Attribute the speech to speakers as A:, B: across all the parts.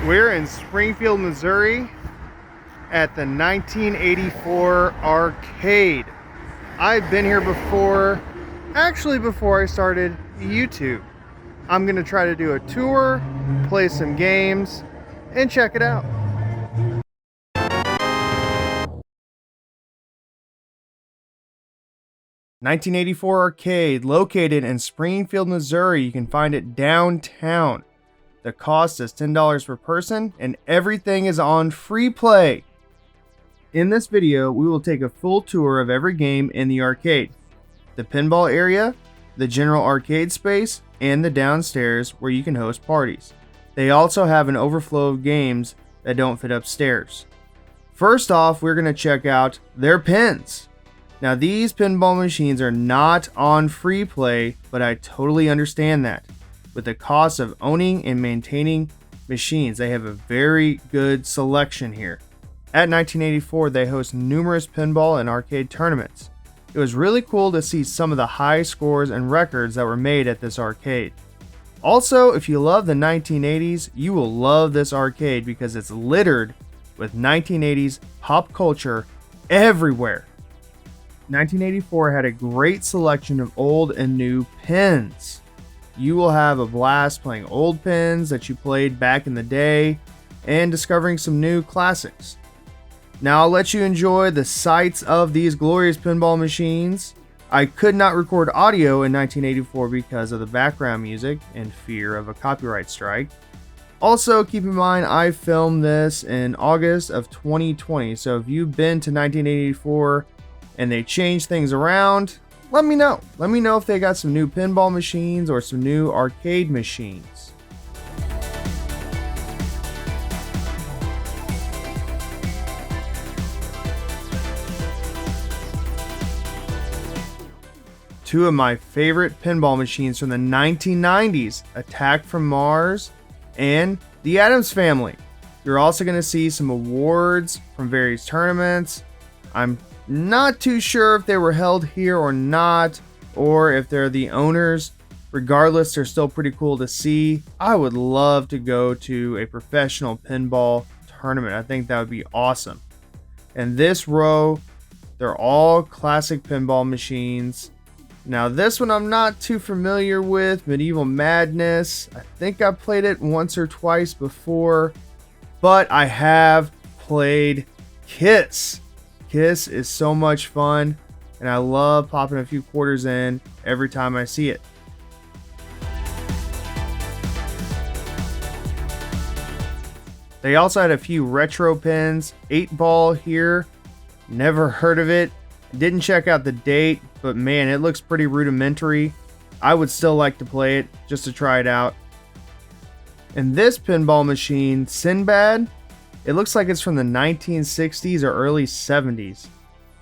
A: We're in Springfield, Missouri at the 1984 arcade. I've been here before, actually before I started YouTube. I'm going to try to do a tour, play some games, and check it out. "1984 Arcade," located in Springfield, Missouri. You can find it downtown. The cost is $10 per person, and everything is on free play. In this video, we will take a full tour of every game in the arcade, the pinball area, the general arcade space, and the downstairs where you can host parties. They also have an overflow of games that don't fit upstairs. First off, we're going to check out their pins. Now, these pinball machines are not on free play, but I totally understand that. With the cost of owning and maintaining machines, they have a very good selection here. At 1984, they host numerous pinball and arcade tournaments. It was really cool to see some of the high scores and records that were made at this arcade. Also, if you love the 1980s, you will love this arcade because it's littered with 1980s pop culture everywhere. 1984 had a great selection of old and new pins. You will have a blast playing old pins that you played back in the day and discovering some new classics. Now I'll let you enjoy the sights of these glorious pinball machines. I could not record audio in 1984 because of the background music and fear of a copyright strike. Also, keep in mind I filmed this in August of 2020, so if you've been to 1984 and they change things around, let me know. Let me know if they got some new pinball machines or some new arcade machines. Two of my favorite pinball machines from the 1990s, Attack from Mars and the Addams Family. You're also going to see some awards from various tournaments. I'm not too sure if they were held here or not, or if they're the owners. Regardless, they're still pretty cool to see. I would love to go to a professional pinball tournament. I think that would be awesome. And this row, they're all classic pinball machines. Now this one I'm not too familiar with, Medieval Madness. I think I played it once or twice before, but I have played Kiss. Kiss is so much fun, and I love popping a few quarters in every time I see it. They also had a few retro pins. 8-ball here, never heard of it. Didn't check out the date, but man, it looks pretty rudimentary. I would still like to play it just to try it out. And this pinball machine, Sinbad, it looks like it's from the 1960s or early 70s.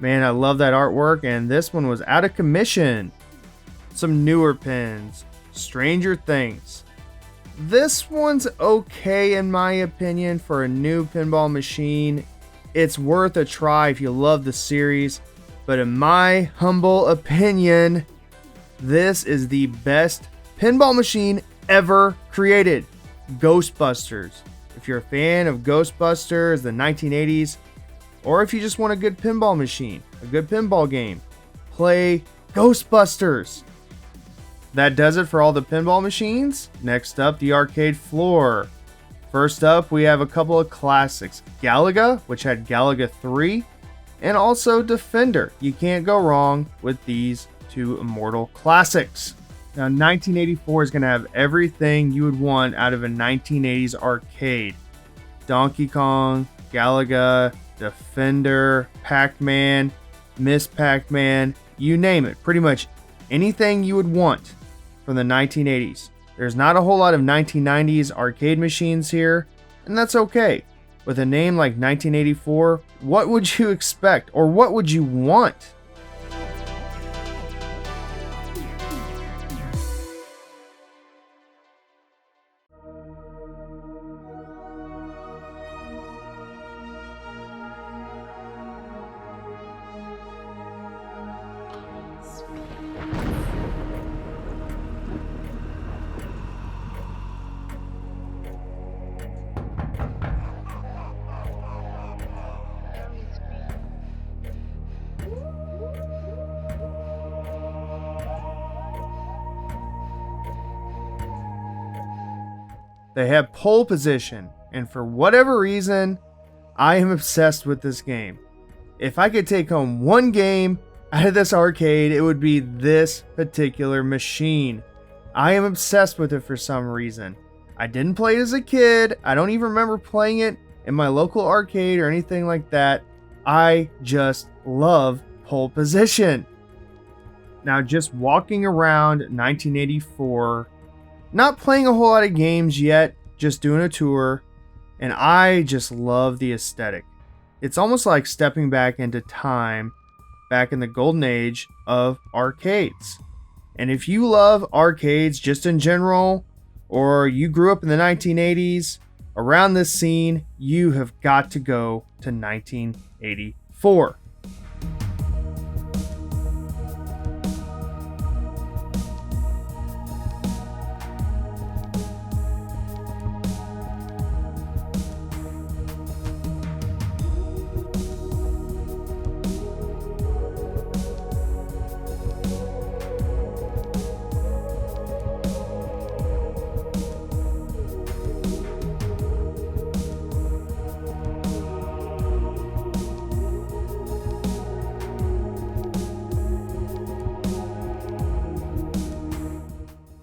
A: Man, I love that artwork, and this one was out of commission. Some newer pins, Stranger Things. This one's okay in my opinion for a new pinball machine. It's worth a try if you love the series, but in my humble opinion, this is the best pinball machine ever created. Ghostbusters. If you're a fan of Ghostbusters, the 1980s, or if you just want a good pinball machine, a good pinball game, play Ghostbusters. That does it for all the pinball machines. Next up, the arcade floor. First up, we have a couple of classics. Galaga, which had Galaga 3, and also Defender. You can't go wrong with these two immortal classics. Now, 1984 is going to have everything you would want out of a 1980s arcade. Donkey Kong, Galaga, Defender, Pac-Man, Miss Pac-Man, you name it. Pretty much anything you would want from the 1980s. There's not a whole lot of 1990s arcade machines here, and that's okay. With a name like 1984, what would you expect, or what would you want? They have pole position, and for whatever reason, I am obsessed with this game. If I could take home one game out of this arcade, it would be this particular machine. I am obsessed with it for some reason. I didn't play it as a kid. I don't even remember playing it in my local arcade or anything like that. I just love pole position. Now, just walking around 1984, not playing a whole lot of games yet, just doing a tour, and I just love the aesthetic. It's almost like stepping back into time, back in the golden age of arcades. And if you love arcades just in general, or you grew up in the 1980s, around this scene, you have got to go to 1984.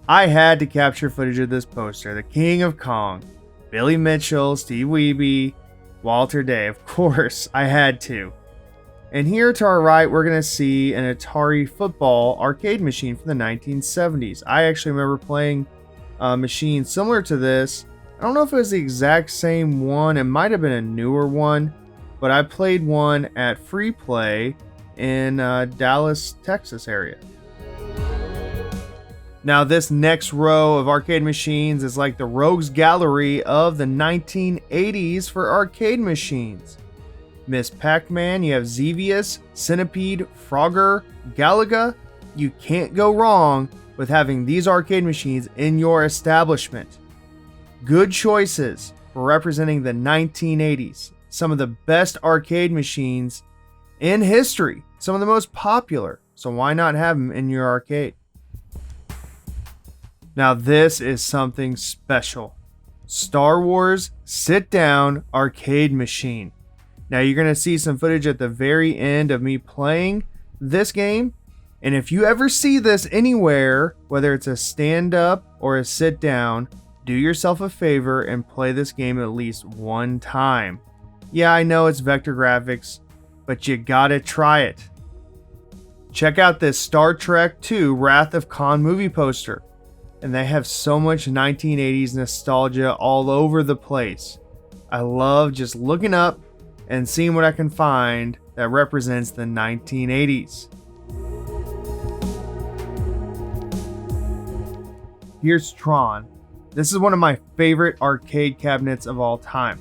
A: I had to capture footage of this poster, the King of Kong, Billy Mitchell, Steve Wiebe, Walter Day. Of course, I had to. And here to our right, we're going to see an Atari football arcade machine from the 1970s. I actually remember playing a machine similar to this. I don't know if it was the exact same one. It might have been a newer one, but I played one at Free Play in Dallas, Texas area. Now, this next row of arcade machines is like the rogues gallery of the 1980s for arcade machines. Miss Pac-Man, you have Xevious, Centipede, Frogger, Galaga. You can't go wrong with having these arcade machines in your establishment. Good choices for representing the 1980s. Some of the best arcade machines in history. Some of the most popular. So why not have them in your arcade? Now this is something special. Star Wars sit-down arcade machine. Now you're going to see some footage at the very end of me playing this game. And if you ever see this anywhere, whether it's a stand-up or a sit-down, do yourself a favor and play this game at least one time. Yeah, I know it's vector graphics, but you gotta try it. Check out this Star Trek II Wrath of Khan movie poster. And they have so much 1980s nostalgia all over the place. I love just looking up and seeing what I can find that represents the 1980s. Here's Tron. This is one of my favorite arcade cabinets of all time.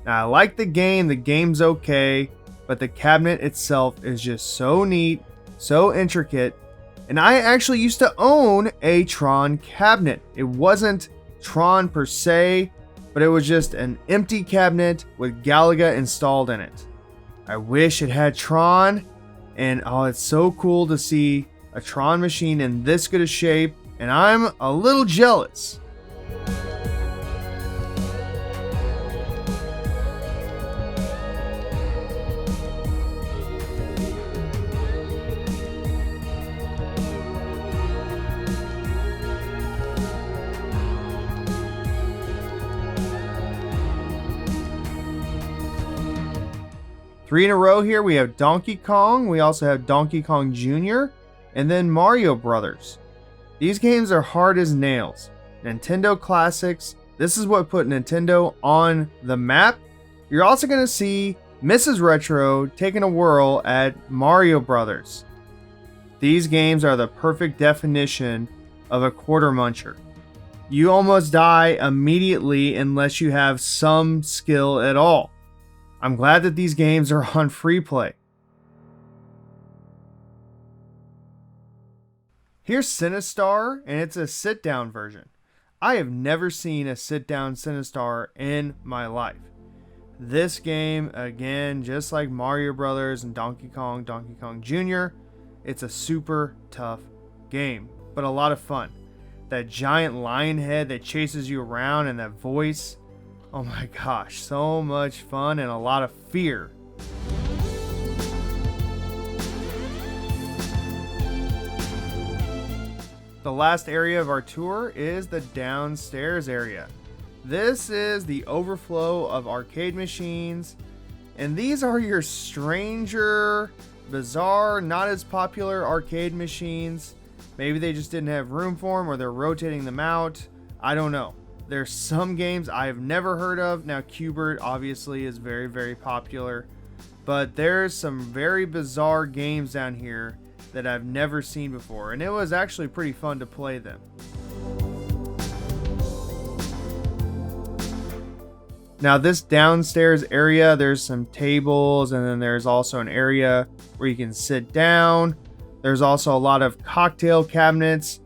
A: Now, I like the game's okay, but the cabinet itself is just so neat, so intricate. And I actually used to own a Tron cabinet. It wasn't Tron per se, but it was just an empty cabinet with Galaga installed in it. I wish it had Tron, and oh, it's so cool to see a Tron machine in this good a shape, and I'm a little jealous. Three in a row here, we have Donkey Kong, we also have Donkey Kong Jr., and then Mario Brothers. These games are hard as nails. Nintendo classics. This is what put Nintendo on the map. You're also going to see Mrs. Retro taking a whirl at Mario Brothers. These games are the perfect definition of a quarter muncher. You almost die immediately unless you have some skill at all. I'm glad that these games are on free play. Here's Sinistar, and it's a sit-down version. I have never seen a sit-down Sinistar in my life. This game, again, just like Mario Brothers and Donkey Kong Jr., it's a super tough game, but a lot of fun. that giant lion head that chases you around and that voice. Oh my gosh, so much fun and a lot of fear. The last area of our tour is the downstairs area. This is the overflow of arcade machines, and these are your stranger, bizarre, not as popular arcade machines. Maybe they just didn't have room for them or they're rotating them out. I don't know. There's some games I have never heard of. Now, Q*bert obviously is very, very popular, but there's some very bizarre games down here that I've never seen before, and it was actually pretty fun to play them. Now, this downstairs area, there's some tables, and then there's also an area where you can sit down. There's also a lot of cocktail cabinets,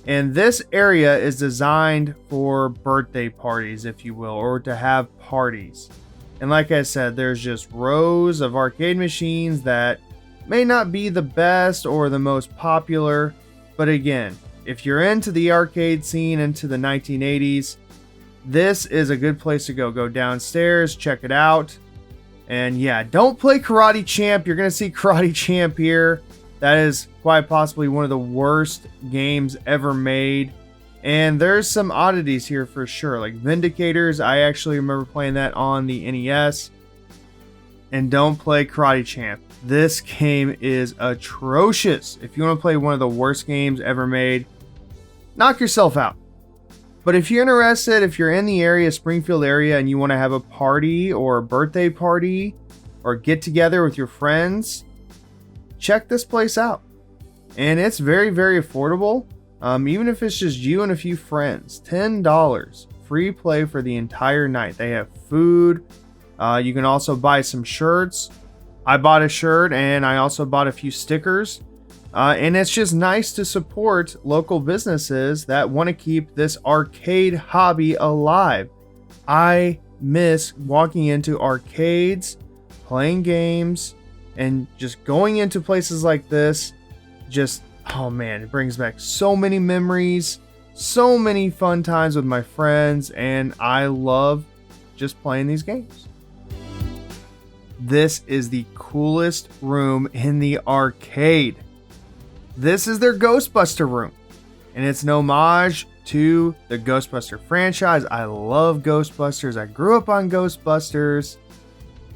A: and this area is designed for birthday parties, if you will, or to have parties. And like I said, there's just rows of arcade machines that may not be the best or the most popular, but again, if you're into the arcade scene, into the 1980s, this is a good place to go. Go downstairs, check it out. And yeah, don't play Karate Champ. You're going to see Karate Champ here. That is quite possibly one of the worst games ever made. And there's some oddities here for sure, like Vindicators. I actually remember playing that on the NES. And don't play Karate Champ. This game is atrocious. If you want to play one of the worst games ever made, knock yourself out. But if you're interested, if you're in the area, Springfield area, and you want to have a party or a birthday party or get together with your friends, check this place out. And it's very, very affordable. Even if it's just you and a few friends, $10, free play for the entire night. They have food. You can also buy some shirts. I bought a shirt and I also bought a few stickers. And it's just nice to support local businesses that want to keep this arcade hobby alive. I miss walking into arcades, playing games, and just going into places like this. Just, oh man, it brings back so many memories, so many fun times with my friends, and I love just playing these games. This is the coolest room in the arcade. This is their Ghostbuster room, and it's an homage to the Ghostbuster franchise. I love Ghostbusters. I grew up on Ghostbusters,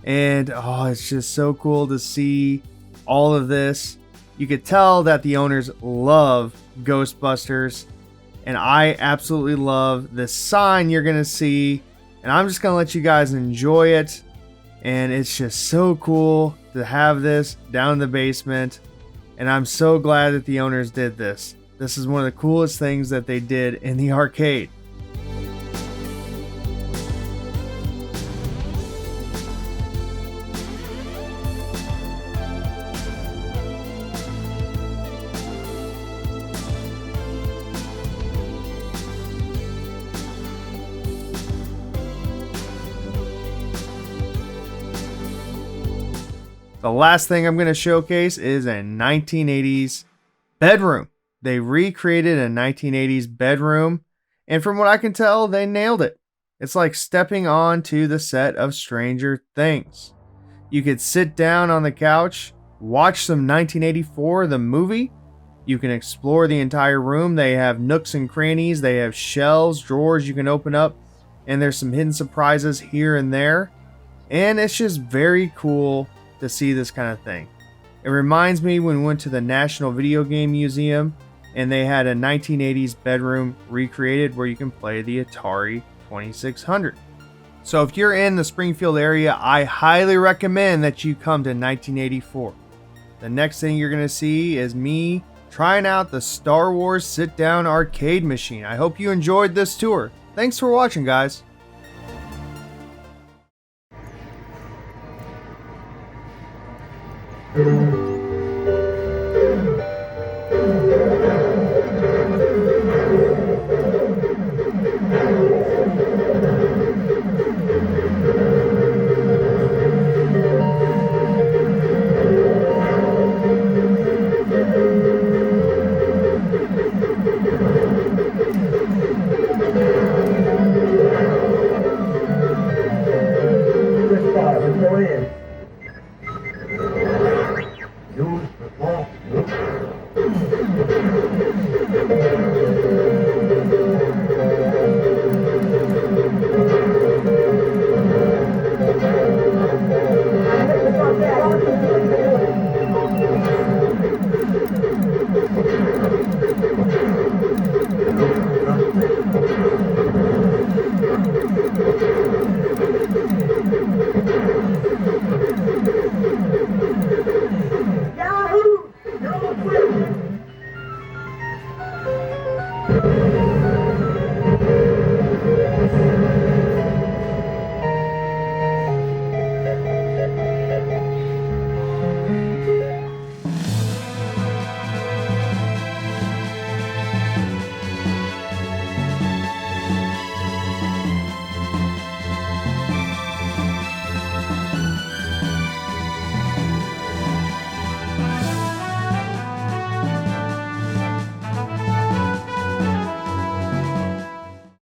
A: and oh, it's just so cool to see all of this. You could tell that the owners love Ghostbusters, and I absolutely love this sign you're going to see, and I'm just going to let you guys enjoy it. And it's just so cool to have this down in the basement. And I'm so glad that the owners did this. This is one of the coolest things that they did in the arcade. The last thing I'm going to showcase is a 1980s bedroom. They recreated a 1980s bedroom, and from what I can tell, they nailed it. It's like stepping onto the set of Stranger Things. You could sit down on the couch, watch some 1984, the movie. You can explore the entire room. They have nooks and crannies. They have shelves, drawers you can open up, and there's some hidden surprises here and there. And it's just very cool to see this kind of thing. It reminds me when we went to the National Video Game Museum and they had a 1980s bedroom recreated where you can play the Atari 2600. So if you're in the Springfield area, I highly recommend that you come to 1984. The next thing you're going to see is me trying out the Star Wars sit-down arcade machine. I hope you enjoyed this tour. Thanks for watching, guys.